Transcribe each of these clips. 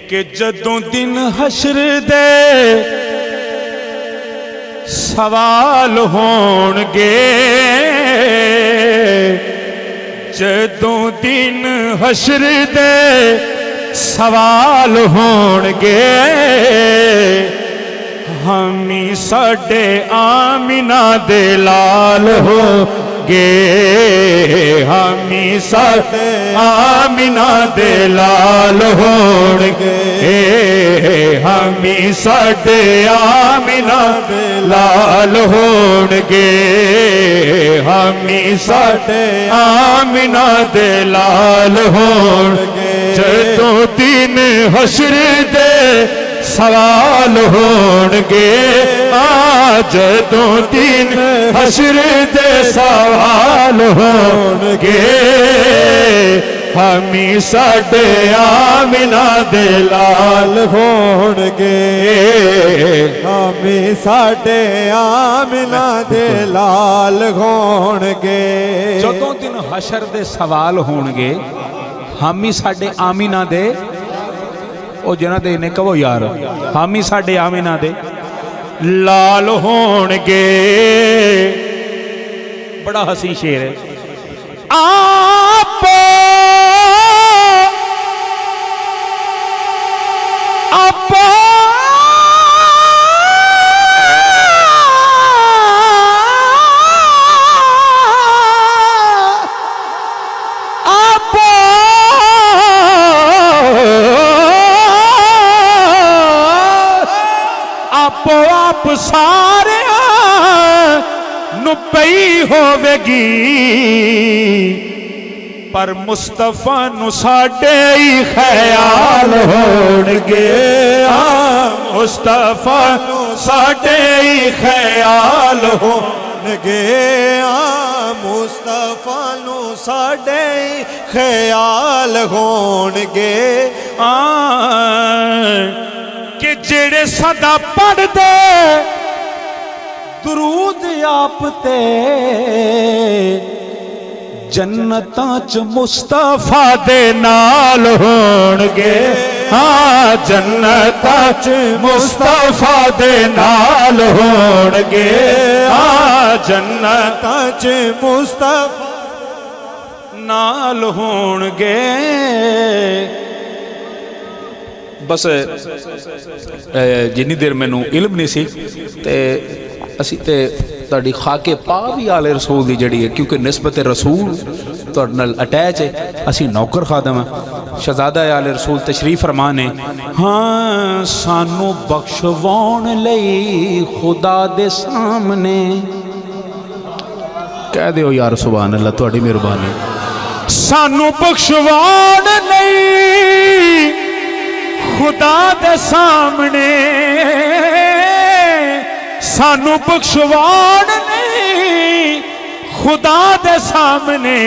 कि जदों दिन हशर दे सवाल होणगे, जदों दिन हशर दे सवाल होणगे, हामी साडे आमिना दे लाल होगे, हामी साडे आमिना दे लाल होणगे, हामी साडे आमिना दे लाल होणगे, हामी साडे आमिना दे लाल होणगे। जदों दिन हशर दे सवाल होणगे, जदों दिन हशर दे सवाल होणगे, हामी साडे आमिना दे लाल होणगे, हामी साडे आमिना दे लाल होणगे। जदों दिन हशर दे सवाल होणगे, हामी साडे आमिना दे, ओ जिन्हां दे ने कहो यार, हामी साडे आमिना दे लाल होणगे। बड़ा हसी शेर है। आप आप आपो आप सारे नु पई होवेगी, पर मुस्तफा नु साडे ही ख्याल होणगे, मुस्तफा नु साडे ही ख्याल होणगे, मुस्तफा नु साडे ख्याल होणगे। कि जेड़े सदा पढ़ दे दुरूद आप ते, जन्नतां च मुस्तफा दे नाल होणगे, जन्नतां च मुस्तफा दे नाल होणगे, जन्नतां च मुस्तफा नाल होणगे। बस जिन्नी देर मैनू इल्म नहीं सी ते असी ते तुहाडी खाके पा भी आले रसूल दी जड़ी है, क्योंकि निस्बत रसूल तुहाडे नाल अटैच है। असी नौकर खादम शहजादा आले रसूल तशरीफ फरमा ने। हाँ सानू बख्शवाउण लई खुदा दे सामने कह दिओ यार सुभान अल्लाह, तुहाडी मेहरबानी। सानू बख्शवाउण लई खुदा दे सामने, सानू बख्शवाण नहीं खुदा दे सामने,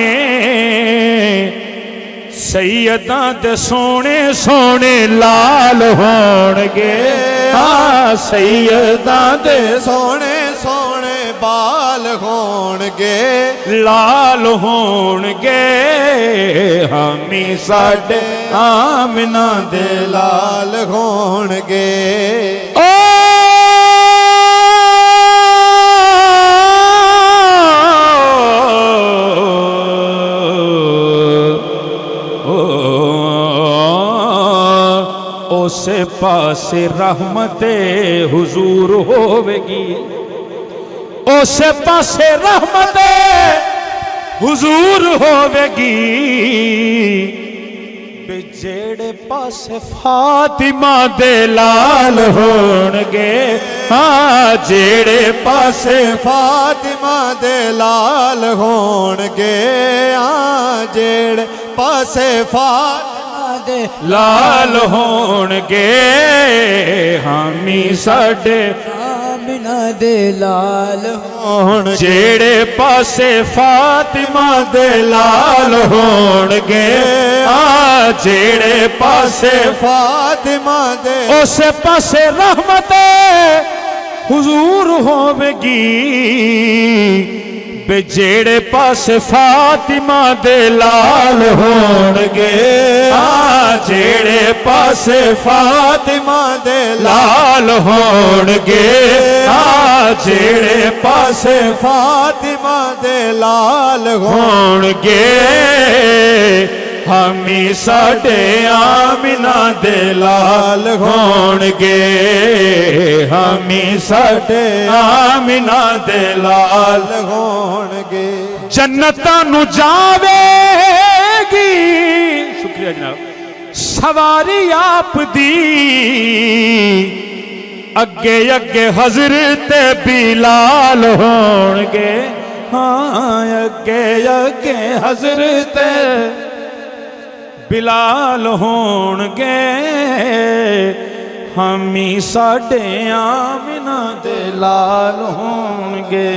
सैयदां दे सोने सोने लाल होणगे, सैयदां दे सोने सोने बाल होणगे, लाल होणगे, हामी साडे आमिना दे लाल होणगे। उसे पासे रहमते हुजूर होवेगी, उसे पासे रहमते हुजूर होवेगी, जेड़े पासे फातिमा दे लाल होणगे, जेड़े पासे फातिमा दे लाल होणगे, जेड़े पासे फातिमा दे लाल होणगे, हामी साडे आमिना दे लाल होणगे, जेड़े पासे फातिमा दे लाल होणगे, जेड़े पासे फातिमा दे उस पासे रहमत हुजूर होवेगी, बे जेड़े पासे फातिमा दे लाल होणगे जेड़े पासे फातिमा दे लाल होणगे जेड़े पासे फातिमा दे लाल होणगे हमी साडे आमिना दे लाल होणगे हमी साडे आमिना दे लाल होणगे जन्नतां नू जावेगी शुक्रिया जनाब सवारी आप दी अगे अगे हजरत बिलाल होणगे हाँ अगे अगे हजरत बिलाल होणगे हमी साडे आमिना दे लाल होणगे